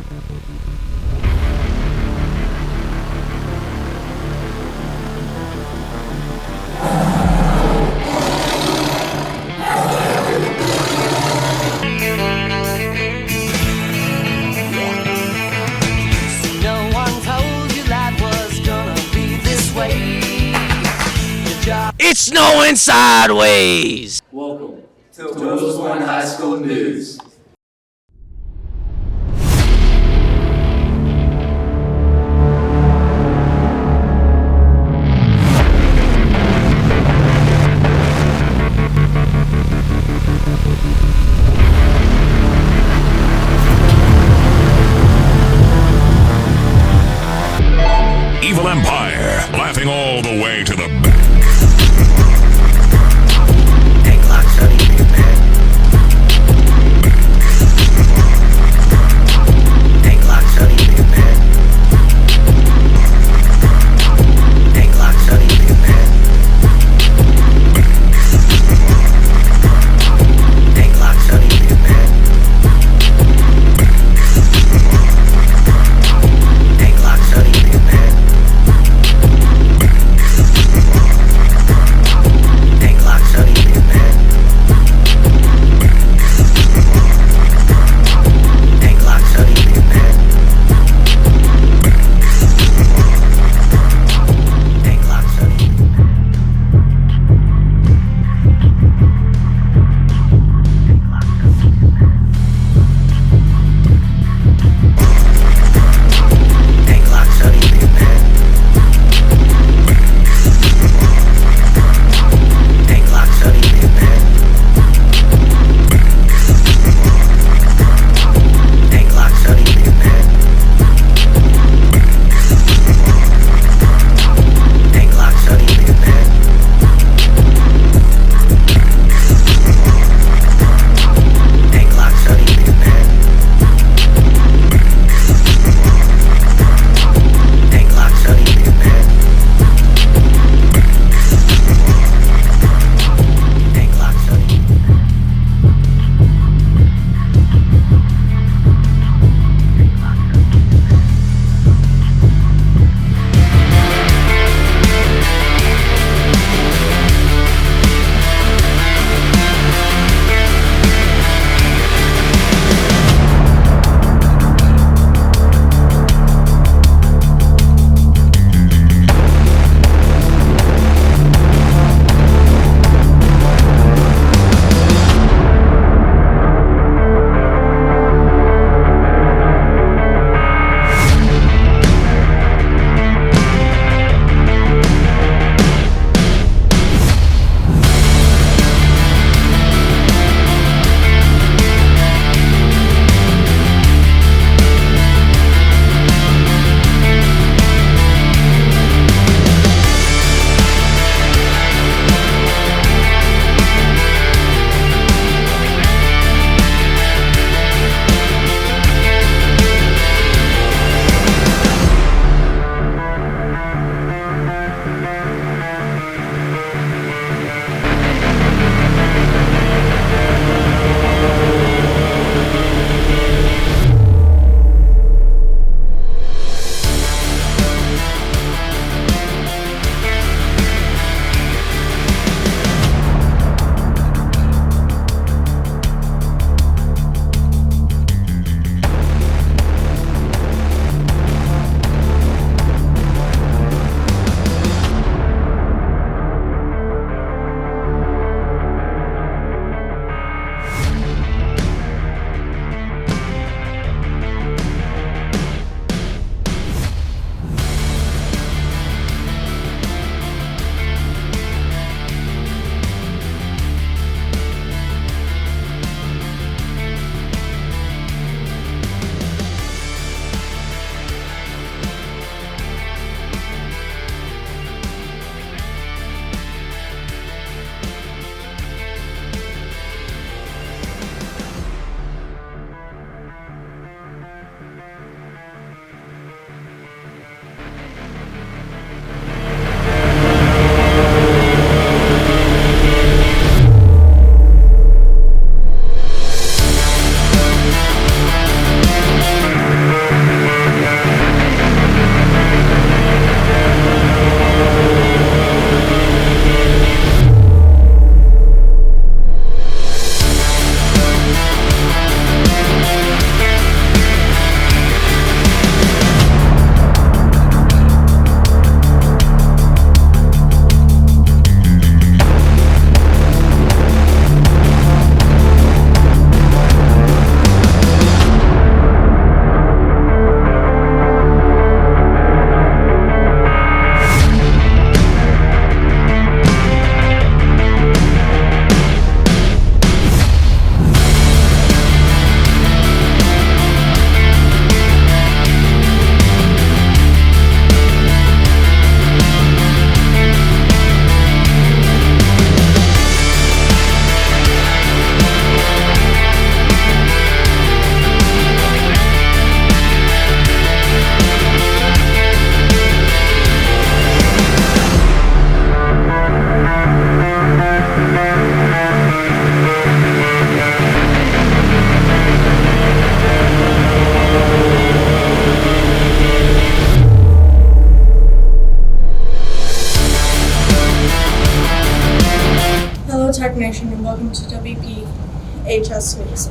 No one told you life was gonna be this way. It's snowing sideways! Welcome to Rose Point High School News. Evil Empire, laughing all the way to the back. Hey, Glock, shut it, man.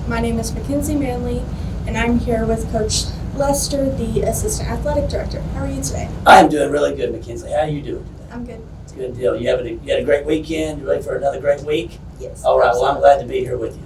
My name is Mackenzie Manley, and I'm here with Coach Lester, the Assistant Athletic Director. How are you today? I'm doing really good, Mackenzie. How are you doing today? I'm good. Good deal. You had a great weekend? You ready for another great week? Yes. All right. Well, I'm glad to be here with you.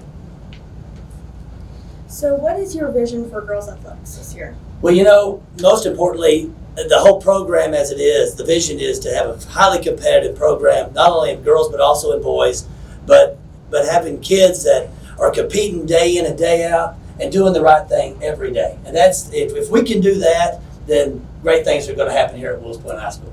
So what is your vision for girls athletics this year? Well, most importantly, the whole program as it is, the vision is to have a highly competitive program, not only in girls but also in boys, but having kids that are competing day in and day out and doing the right thing every day. And that's if we can do that, then great things are going to happen here at Wills Point High School.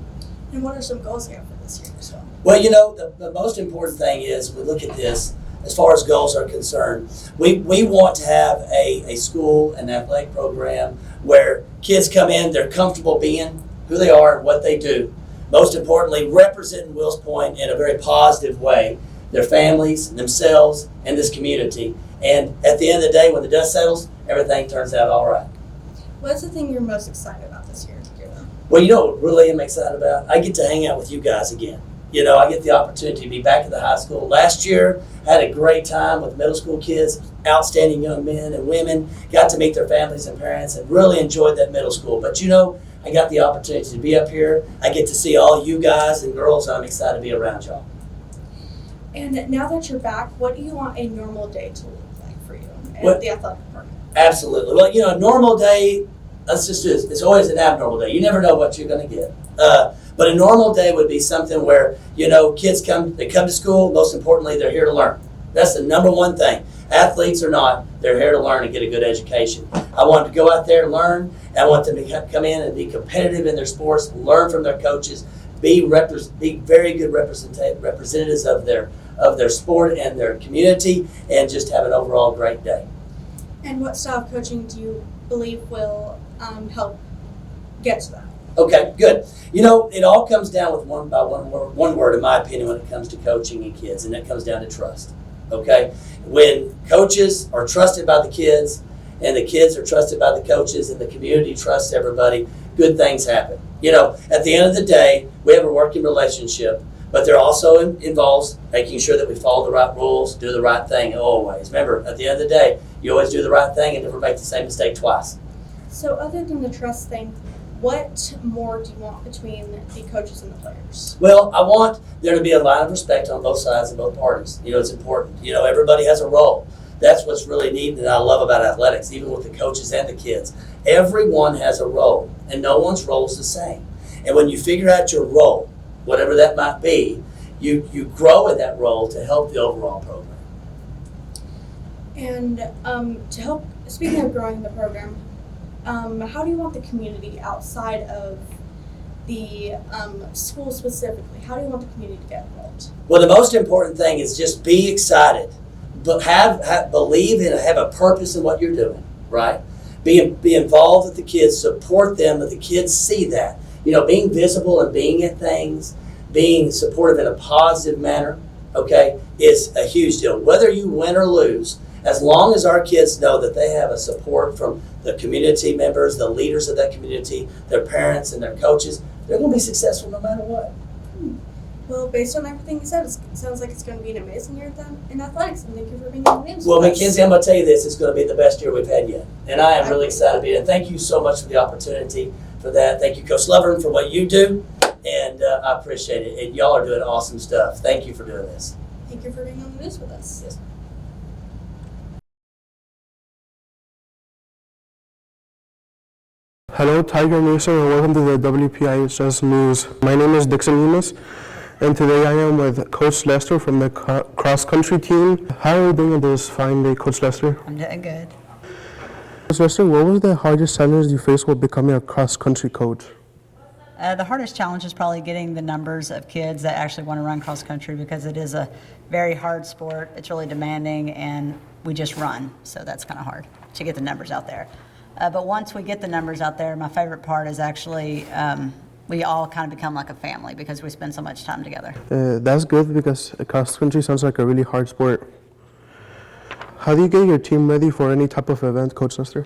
And what are some goals you have for this year as well? Well, the most important thing is we look at this as far as goals are concerned. We want to have a school, an athletic program where kids come in, they're comfortable being who they are and what they do. Most importantly, representing Wills Point in a very positive way, their families, themselves, and this community. And at the end of the day, when the dust settles, everything turns out all right. What's the thing you're most excited about this year? Well, what really I'm excited about? I get to hang out with you guys again. I get the opportunity to be back at the high school. Last year, had a great time with middle school kids, outstanding young men and women, got to meet their families and parents and really enjoyed that middle school. But I got the opportunity to be up here. I get to see all you guys and girls, and I'm excited to be around y'all. And now that you're back, what do you want a normal day to look like for you at the athletic department? Absolutely. Well, a normal day, let's just do this. It's always an abnormal day. You never know what you're going to get. But a normal day would be something where, kids come to school. Most importantly, they're here to learn. That's the number one thing. Athletes or not, they're here to learn and get a good education. I want them to go out there and learn. I want them to come in and be competitive in their sports, learn from their coaches, be very good representatives of their sport and their community, and just have an overall great day. And what style of coaching do you believe will help get to that? Okay, good. It all comes down with one word, in my opinion, when it comes to coaching and kids, and that comes down to trust. Okay? When coaches are trusted by the kids, and the kids are trusted by the coaches, and the community trusts everybody, good things happen. At the end of the day, we have a working relationship, but there also involves making sure that we follow the right rules, do the right thing always. Remember, at the end of the day, you always do the right thing and never make the same mistake twice. So other than the trust thing, what more do you want between the coaches and the players? Well, I want there to be a line of respect on both sides and both parties. It's important. Everybody has a role. That's what's really neat that I love about athletics, even with the coaches and the kids. Everyone has a role, and no one's role is the same. And when you figure out your role, whatever that might be, you grow in that role to help the overall program. And to help, speaking of growing the program, how do you want the community outside of the school specifically? How do you want the community to get involved? Well, the most important thing is just be excited, but believe and have a purpose in what you're doing, right? Be involved with the kids, support them, let the kids see that. Being visible and being at things, being supportive in a positive manner, okay, is a huge deal. Whether you win or lose, as long as our kids know that they have a support from the community members, the leaders of that community, their parents and their coaches, they're going to be successful no matter what. Well, based on everything you said, it sounds like it's going to be an amazing year in athletics, and thank you for being on the news. Well, Mackenzie, I'm going to tell you this, it's going to be the best year we've had yet. And I am really excited to be here. Thank you so much for the opportunity for that. Thank you, Coach Lovern, for what you do, and I appreciate it. And y'all are doing awesome stuff. Thank you for doing this. Thank you for being on the news with us. Yes. Hello, Tiger Nation, and welcome to the WPIHS News. My name is Dixon Enos, and today I am with Coach Lester from the cross-country team. How are you doing on this fine day, Coach Lester? I'm doing good. Coach Lester, what was the hardest challenge you faced with becoming a cross-country coach? The hardest challenge is probably getting the numbers of kids that actually want to run cross-country, because it is a very hard sport. It's really demanding, and we just run, so that's kind of hard to get the numbers out there. But once we get the numbers out there, my favorite part is actually we all kind of become like a family because we spend so much time together. That's good, because cross-country sounds like a really hard sport. How do you get your team ready for any type of event, Coach Lester?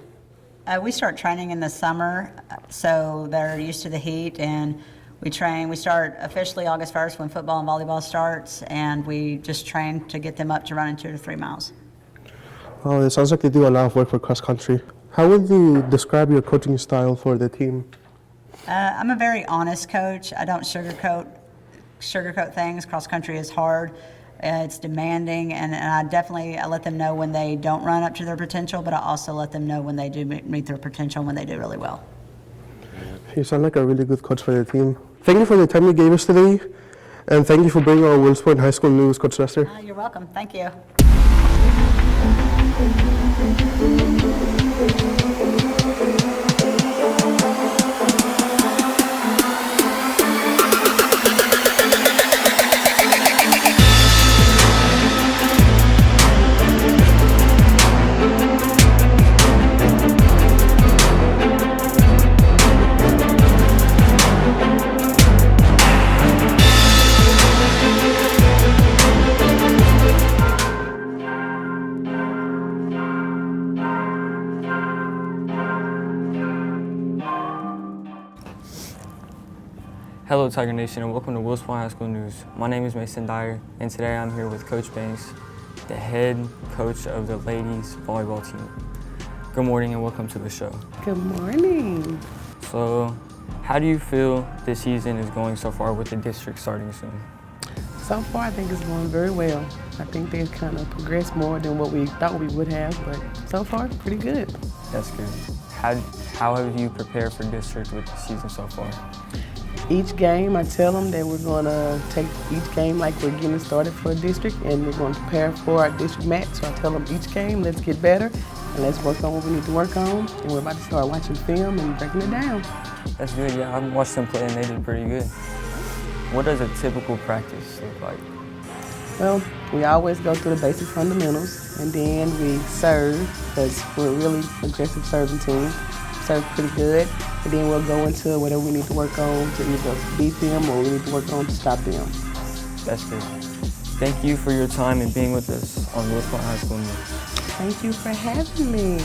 We start training in the summer, so they're used to the heat, and we train. We start officially August 1st when football and volleyball starts, and we just train to get them up to running 2 to 3 miles. Oh, it sounds like they do a lot of work for cross country. How would you describe your coaching style for the team? I'm a very honest coach. I don't sugarcoat things. Cross country is hard. It's demanding, and I let them know when they don't run up to their potential, but I also let them know when they do meet their potential and when they do really well. You sound like a really good coach for the team. Thank you for the time you gave us today, and thank you for bringing our Wills Point High School news, Coach Lester. You're welcome. Thank you. Hello Tiger Nation and welcome to Wills Point High School News. My name is Mason Dyer and today I'm here with Coach Banks, the head coach of the ladies volleyball team. Good morning and welcome to the show. Good morning. So, how do you feel this season is going so far with the district starting soon? So far I think it's going very well. I think they've kind of progressed more than what we thought we would have, but so far pretty good. That's good. How have you prepared for district with the season so far? Each game, I tell them that we're going to take each game like we're getting started for a district, and we're going to prepare for our district match. So I tell them each game, let's get better, and let's work on what we need to work on. And we're about to start watching film and breaking it down. That's good, yeah. I've watched them play and they did pretty good. What does a typical practice look like? Well, we always go through the basic fundamentals, and then we serve, because we're a really aggressive serving team. Serve pretty good, and then we'll go into whatever we need to work on to either beat them or we need to work on to stop them. That's good. Thank you for your time and being with us on Wills Point High School News. Thank you for having me.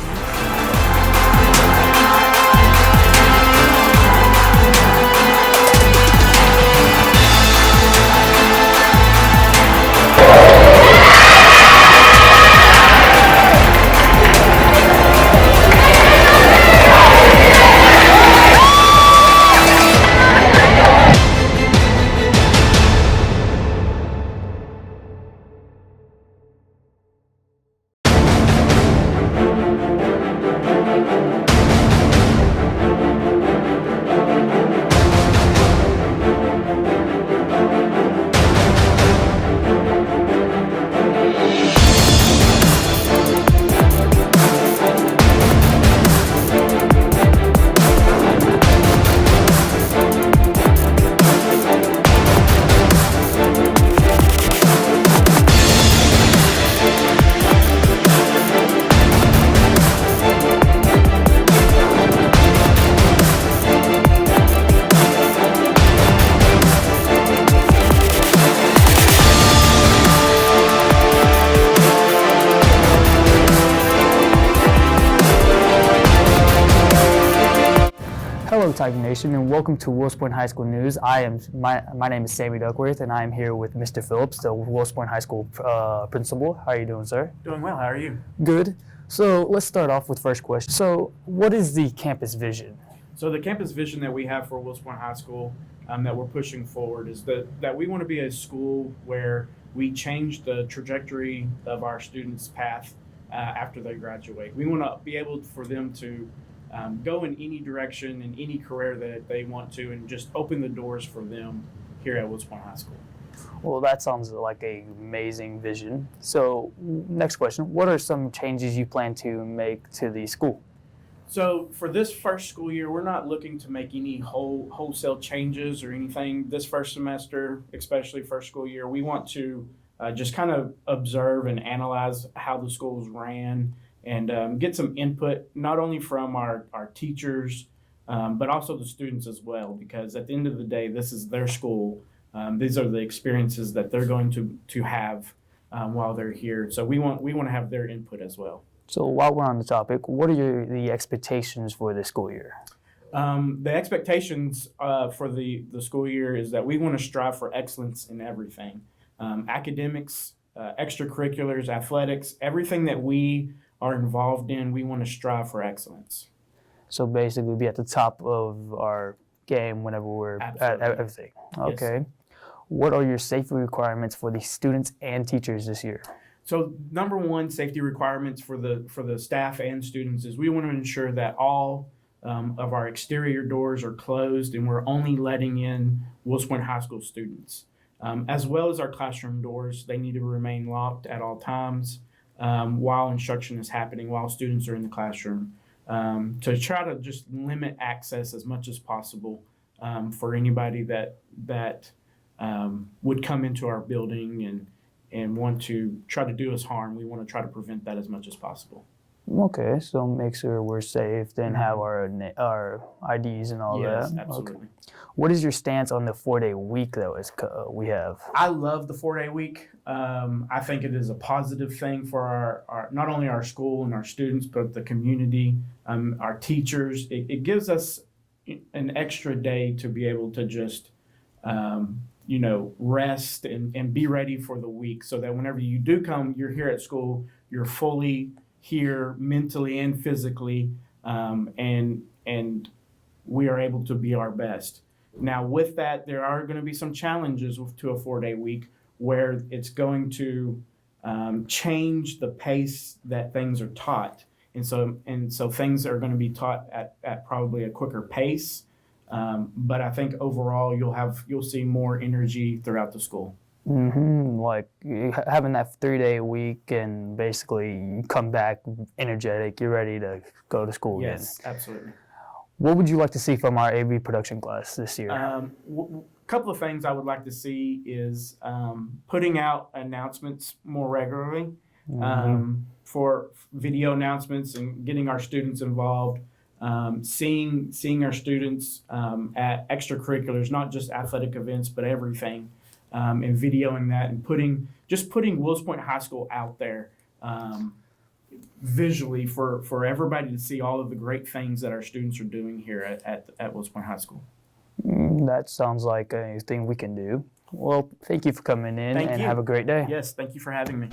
Hello, Tiger Nation, and welcome to Wills Point High School News. My name is Sammy Duckworth, and I am here with Mr. Phillips, the Wills Point High School principal. How are you doing, sir? Doing well. How are you? Good. So let's start off with first question. So, what is the campus vision? So the campus vision that we have for Wills Point High School that we're pushing forward is that we want to be a school where we change the trajectory of our students' path after they graduate. We want to be able for them to go in any direction in any career that they want to, and just open the doors for them here at Wills Point High School. Well, that sounds like an amazing vision. So, next question: what are some changes you plan to make to the school? So for this first school year, we're not looking to make any wholesale changes or anything. This first semester, especially first school year, we want to just kind of observe and analyze how the schools ran, and get some input, not only from our teachers, but also the students as well, because at the end of the day, this is their school. These are the experiences that they're going to have while they're here. So we want to have their input as well. So while we're on the topic, what are the expectations for the school year? The expectations for the school year is that we want to strive for excellence in everything. Academics, extracurriculars, athletics, everything that we are involved in, we want to strive for excellence. So basically be at the top of our game whenever we're at everything. Okay. Yes. What are your safety requirements for the students and teachers this year? So number one safety requirements for the staff and students is we want to ensure that all of our exterior doors are closed and we're only letting in Wills Point High School students. As well as our classroom doors, they need to remain locked at all times while instruction is happening, while students are in the classroom, to try to just limit access as much as possible for anybody that would come into our building and want to try to do us harm. We want to try to prevent that as much as possible. Okay, so make sure we're safe, then have our IDs and all that. Yes, absolutely. Okay. What is your stance on the 4-day week that we have? I love the 4-day week. I think it is a positive thing for our not only our school and our students, but the community, our teachers. It gives us an extra day to be able to just rest and be ready for the week, so that whenever you do come, you're here at school, you're fully here mentally and physically, and we are able to be our best. Now, with that, there are going to be some challenges to a 4-day week where it's going to change the pace that things are taught, and so things are going to be taught at probably a quicker pace. But I think overall you'll see more energy throughout the school. Mm-hmm. Like having that 3-day week and basically you come back energetic, you're ready to go to school again. Yes, absolutely. What would you like to see from our AV production class this year? A couple of things I would like to see is putting out announcements more regularly, for video announcements and getting our students involved. Seeing our students at extracurriculars, not just athletic events, but everything, and videoing that and putting Wills Point High School out there visually for everybody to see all of the great things that our students are doing here at Wills Point High School. That sounds like anything we can do. Well, thank you for coming in and have a great day. Yes, thank you for having me.